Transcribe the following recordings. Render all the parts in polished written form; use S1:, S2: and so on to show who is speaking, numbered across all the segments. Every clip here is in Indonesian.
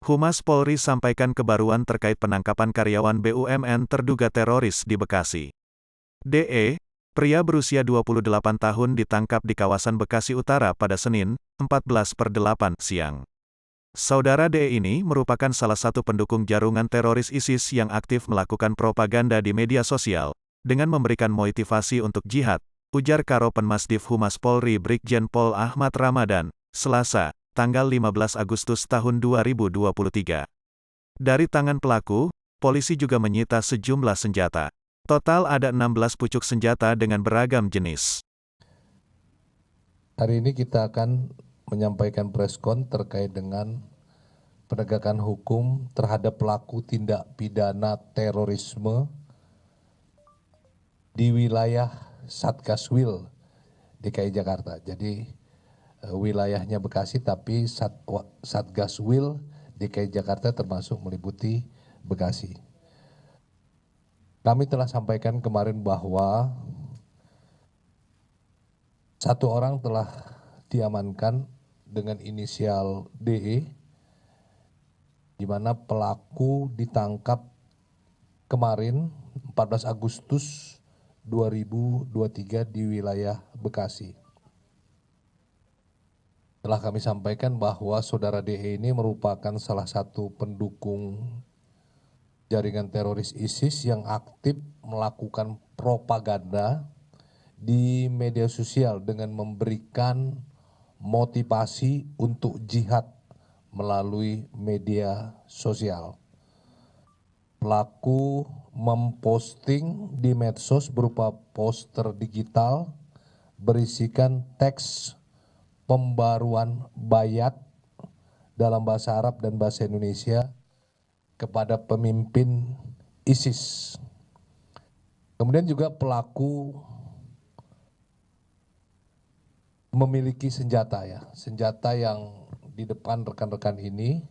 S1: Humas Polri sampaikan kebaruan terkait penangkapan karyawan BUMN terduga teroris di Bekasi. DE, pria berusia 28 tahun ditangkap di kawasan Bekasi Utara pada Senin, 14/8 siang. Saudara DE ini merupakan salah satu pendukung jaringan teroris ISIS yang aktif melakukan propaganda di media sosial, dengan memberikan motivasi untuk jihad, ujar Karopenmasdif Humas Polri Brigjen Pol Ahmad Ramadan, Selasa, tanggal 15 Agustus tahun 2023. Dari tangan pelaku, polisi juga menyita sejumlah senjata. Total ada 16 pucuk senjata dengan beragam jenis.
S2: Hari ini kita akan menyampaikan preskon terkait dengan penegakan hukum terhadap pelaku tindak pidana terorisme di wilayah Satgaswil DKI Jakarta. Jadi wilayahnya Bekasi tapi Satgaswil DKI Jakarta termasuk meliputi Bekasi. Kami telah sampaikan kemarin bahwa satu orang telah diamankan dengan inisial DE, di mana pelaku ditangkap kemarin 14 Agustus 2023 di wilayah Bekasi. Telah kami sampaikan bahwa saudara DE ini merupakan salah satu pendukung jaringan teroris ISIS yang aktif melakukan propaganda di media sosial dengan memberikan motivasi untuk jihad melalui media sosial. Pelaku memposting di medsos berupa poster digital berisikan teks pembaruan bayat dalam bahasa Arab dan bahasa Indonesia kepada pemimpin ISIS. Kemudian juga pelaku memiliki senjata senjata yang di depan rekan-rekan ini,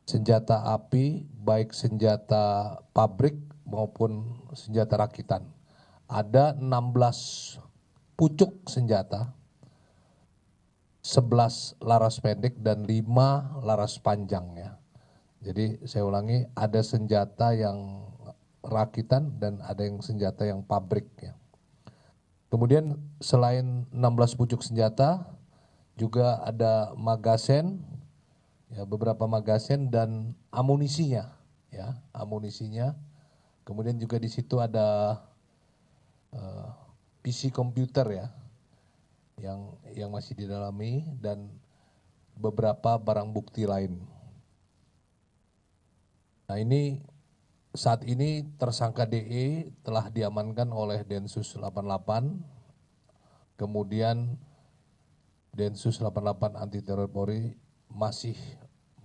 S2: senjata api, baik senjata pabrik maupun senjata rakitan. Ada 16 pucuk senjata, 11 laras pendek dan 5 laras panjang Jadi saya ulangi, ada senjata yang rakitan dan ada yang senjata yang pabrik Kemudian selain 16 pucuk senjata, juga ada magazen, beberapa magazen dan amunisinya, amunisinya. Kemudian juga di situ ada PC komputer yang masih didalami dan beberapa barang bukti lain. Nah ini saat ini tersangka DE telah diamankan oleh Densus 88, kemudian Densus 88 Anti Teror Polri masih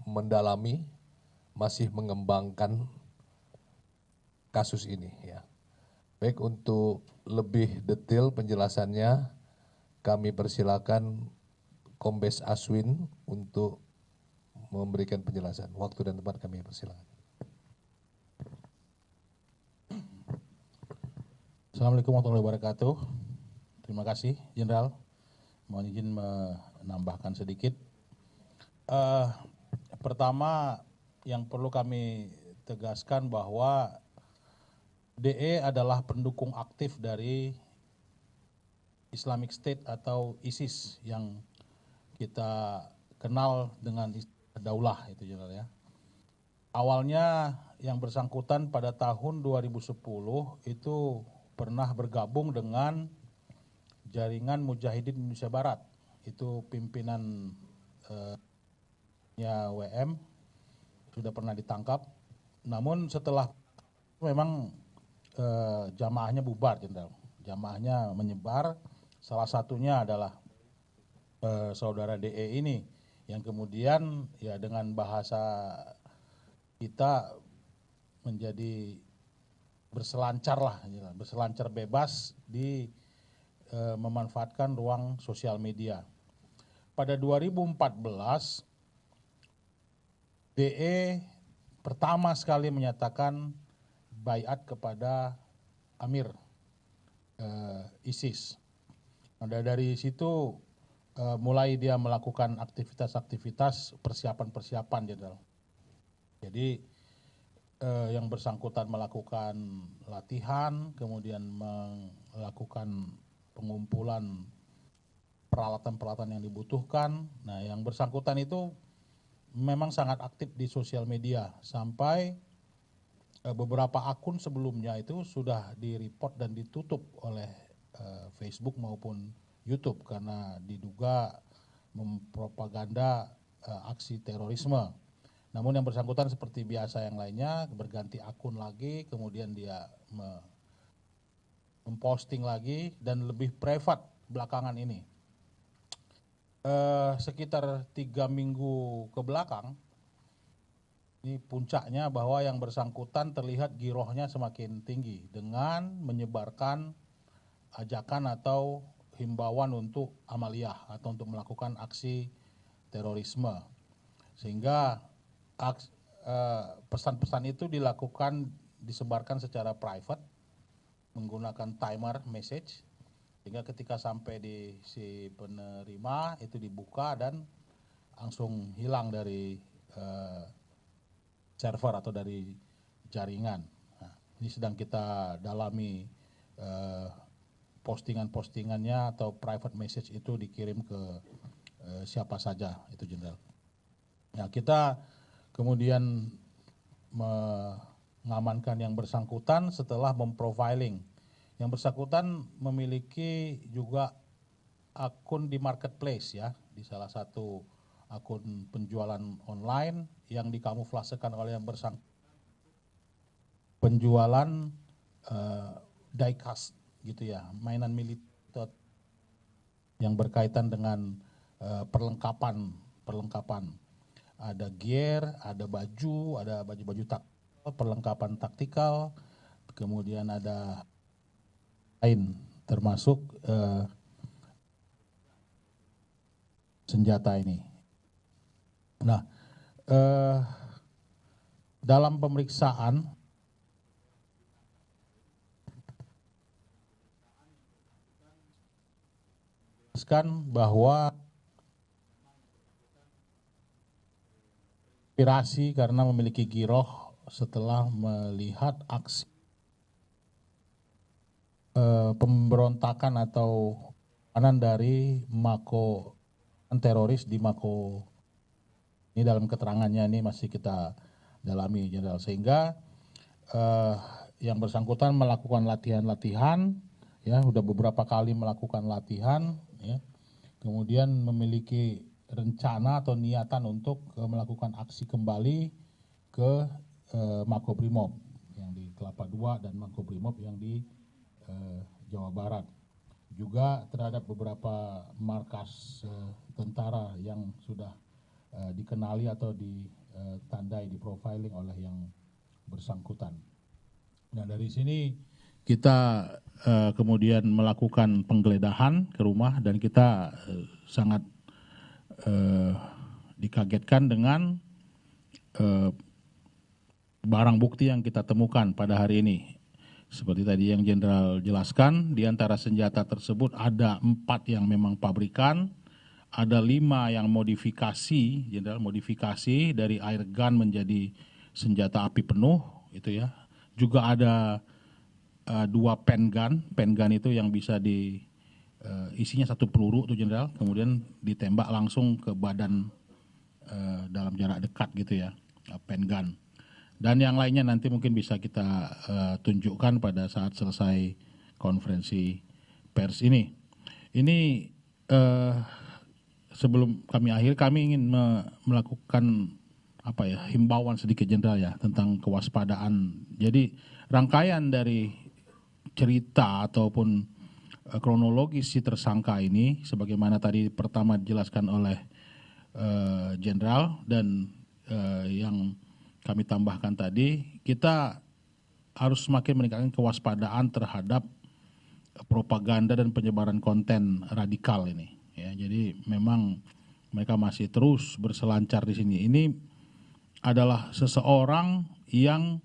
S2: mendalami, masih mengembangkan kasus ini Baik, untuk lebih detail penjelasannya kami persilakan Kombes Aswin untuk memberikan penjelasan. Waktu dan tempat kami persilakan.
S3: Assalamualaikum warahmatullahi wabarakatuh. Terima kasih, Jenderal. Mohon izin menambahkan sedikit. Pertama, yang perlu kami tegaskan bahwa DE adalah pendukung aktif dari Islamic State atau ISIS yang kita kenal dengan Daulah itu, Jenderal Awalnya yang bersangkutan pada tahun 2010 itu pernah bergabung dengan jaringan Mujahidin Indonesia Barat. Itu pimpinan WM sudah pernah ditangkap. Namun setelah memang jamaahnya bubar, Jenderal. Jamaahnya menyebar. Salah satunya adalah saudara DE ini yang kemudian dengan bahasa kita menjadi berselancar bebas di memanfaatkan ruang sosial media. Pada 2014, DE pertama sekali menyatakan baiat kepada Amir ISIS. Nah, dari situ mulai dia melakukan aktivitas-aktivitas persiapan-persiapan, Jenderal. Jadi yang bersangkutan melakukan latihan, kemudian melakukan pengumpulan peralatan-peralatan yang dibutuhkan. Nah, yang bersangkutan itu memang sangat aktif di sosial media sampai beberapa akun sebelumnya itu sudah di-report dan ditutup oleh Facebook maupun YouTube karena diduga mempropaganda aksi terorisme. Namun yang bersangkutan seperti biasa yang lainnya berganti akun lagi, kemudian dia memposting lagi dan lebih privat belakangan ini. Sekitar 3 minggu ke belakang, ini puncaknya bahwa yang bersangkutan terlihat girohnya semakin tinggi dengan menyebarkan ajakan atau himbauan untuk amaliyah atau untuk melakukan aksi terorisme. Sehingga pesan-pesan itu disebarkan secara private menggunakan timer message, sehingga ketika sampai di si penerima itu dibuka dan langsung hilang dari server atau dari jaringan. Nah, ini sedang kita dalami postingan-postingannya atau private message itu dikirim ke siapa saja itu, Jenderal. Nah, kita kemudian mengamankan yang bersangkutan setelah memprofiling. Yang bersangkutan memiliki juga akun di marketplace ya, di salah satu akun penjualan online yang dikamuflasekan oleh yang bersangkutan penjualan diecast gitu ya, mainan militer yang berkaitan dengan perlengkapan. Ada gear, ada baju-baju taktikal, perlengkapan taktikal, kemudian ada lain termasuk senjata ini. Nah, dalam pemeriksaan bahwa inspirasi karena memiliki giroh setelah melihat aksi pemberontakan atau penanganan dari Mako teroris di Mako. Ini dalam keterangannya ini masih kita dalami, Jenderal. Sehingga yang bersangkutan melakukan latihan-latihan, ya, sudah beberapa kali melakukan latihan, ya, kemudian memiliki rencana atau niatan untuk melakukan aksi kembali ke Makobrimob yang di Kelapa II dan Makobrimob yang di Jawa Barat. Juga terhadap beberapa markas tentara yang sudah dikenali atau ditandai, diprofiling oleh yang bersangkutan. Nah, dari sini kita kemudian melakukan penggeledahan ke rumah dan kita sangat dikagetkan dengan barang bukti yang kita temukan pada hari ini. Seperti tadi yang Jenderal jelaskan, di antara senjata tersebut ada 4 yang memang pabrikan, ada 5 yang modifikasi, Jenderal, modifikasi dari air gun menjadi senjata api penuh, itu ya. Juga ada 2 pen gun itu yang bisa isinya 1 peluru tuh, Jenderal, kemudian ditembak langsung ke badan dalam jarak dekat gitu ya, pen gun. Dan yang lainnya nanti mungkin bisa kita tunjukkan pada saat selesai konferensi pers ini. Ini sebelum kami akhir, kami ingin melakukan himbauan sedikit, Jenderal, ya, tentang kewaspadaan. Jadi rangkaian dari cerita ataupun kronologis si tersangka ini, sebagaimana tadi pertama dijelaskan oleh Jenderal dan yang kami tambahkan tadi, kita harus semakin meningkatkan kewaspadaan terhadap propaganda dan penyebaran konten radikal ini. Ya, jadi memang mereka masih terus berselancar di sini. Ini adalah seseorang yang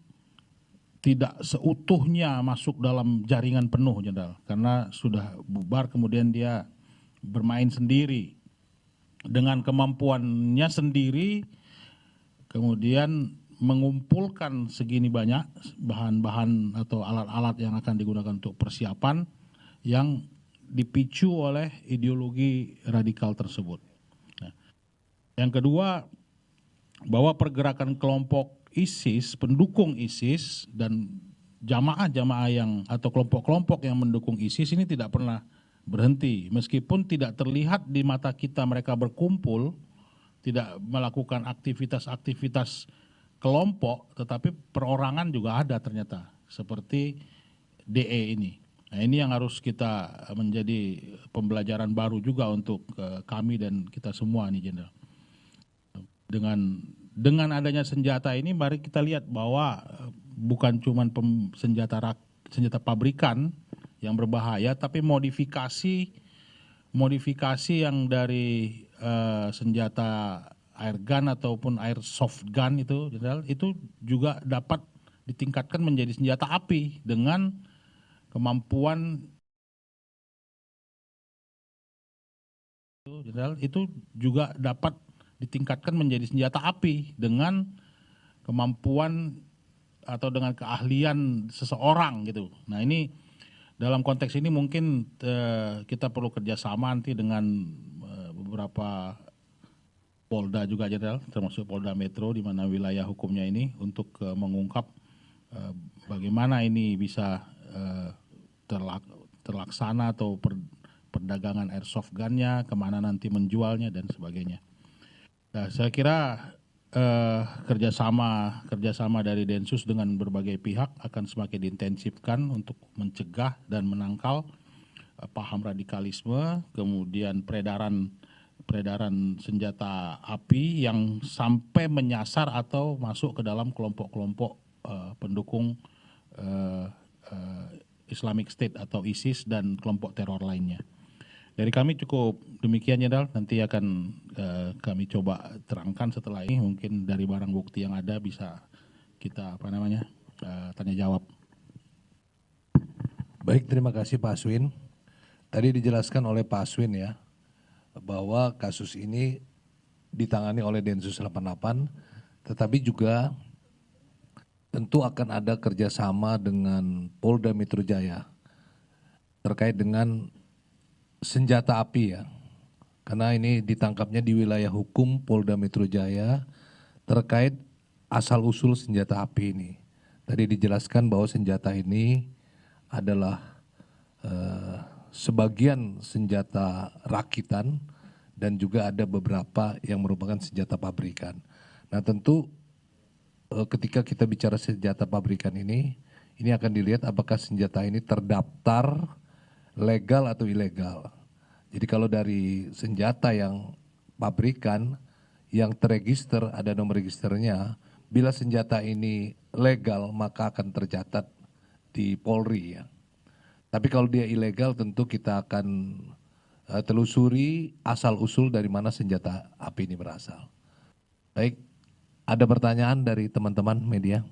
S3: tidak seutuhnya masuk dalam jaringan penuh, Jenderal, karena sudah bubar kemudian dia bermain sendiri dengan kemampuannya sendiri, kemudian mengumpulkan segini banyak bahan-bahan atau alat-alat yang akan digunakan untuk persiapan yang dipicu oleh ideologi radikal tersebut. Nah, yang kedua, bahwa pergerakan kelompok ISIS, pendukung ISIS dan jamaah-jamaah yang atau kelompok-kelompok yang mendukung ISIS ini tidak pernah berhenti. Meskipun tidak terlihat di mata kita mereka berkumpul, tidak melakukan aktivitas-aktivitas kelompok, tetapi perorangan juga ada ternyata, seperti DE ini. Nah, ini yang harus kita menjadi pembelajaran baru juga untuk kami dan kita semua nih, Jenderal. Dengan adanya senjata ini, mari kita lihat bahwa bukan cuma senjata pabrikan yang berbahaya, tapi modifikasi yang dari senjata air gun ataupun air soft gun itu, Jenderal, itu juga dapat ditingkatkan menjadi senjata api dengan kemampuan, Jenderal, itu juga dapat ditingkatkan menjadi senjata api dengan kemampuan atau dengan keahlian seseorang gitu. Nah, ini dalam konteks ini mungkin kita perlu kerjasama nanti dengan beberapa Polda juga, Jenderal, termasuk Polda Metro di mana wilayah hukumnya ini, untuk mengungkap bagaimana ini bisa terlaksana atau perdagangan airsoft gun-nya, kemana nanti menjualnya dan sebagainya. Nah, saya kira kerjasama dari Densus dengan berbagai pihak akan semakin diintensifkan untuk mencegah dan menangkal paham radikalisme, kemudian peredaran senjata api yang sampai menyasar atau masuk ke dalam kelompok-kelompok pendukung Islamic State atau ISIS dan kelompok teror lainnya. Dari kami cukup demikian, Jenderal. Nanti akan kami coba terangkan setelah ini. Mungkin dari barang bukti yang ada bisa kita tanya jawab.
S2: Baik, terima kasih Pak Aswin. Tadi dijelaskan oleh Pak Aswin ya, bahwa kasus ini ditangani oleh Densus 88, tetapi juga tentu akan ada kerjasama dengan Polda Metro Jaya terkait dengan senjata api ya, karena ini ditangkapnya di wilayah hukum Polda Metro Jaya terkait asal-usul senjata api ini. Tadi dijelaskan bahwa senjata ini adalah sebagian senjata rakitan dan juga ada beberapa yang merupakan senjata pabrikan. Nah, tentu ketika kita bicara senjata pabrikan ini akan dilihat apakah senjata ini terdaftar legal atau ilegal. Jadi kalau dari senjata yang pabrikan yang terregister, ada nomor registernya, bila senjata ini legal maka akan tercatat di Polri ya. Tapi kalau dia ilegal tentu kita akan telusuri asal-usul dari mana senjata api ini berasal. Baik, ada pertanyaan dari teman-teman media?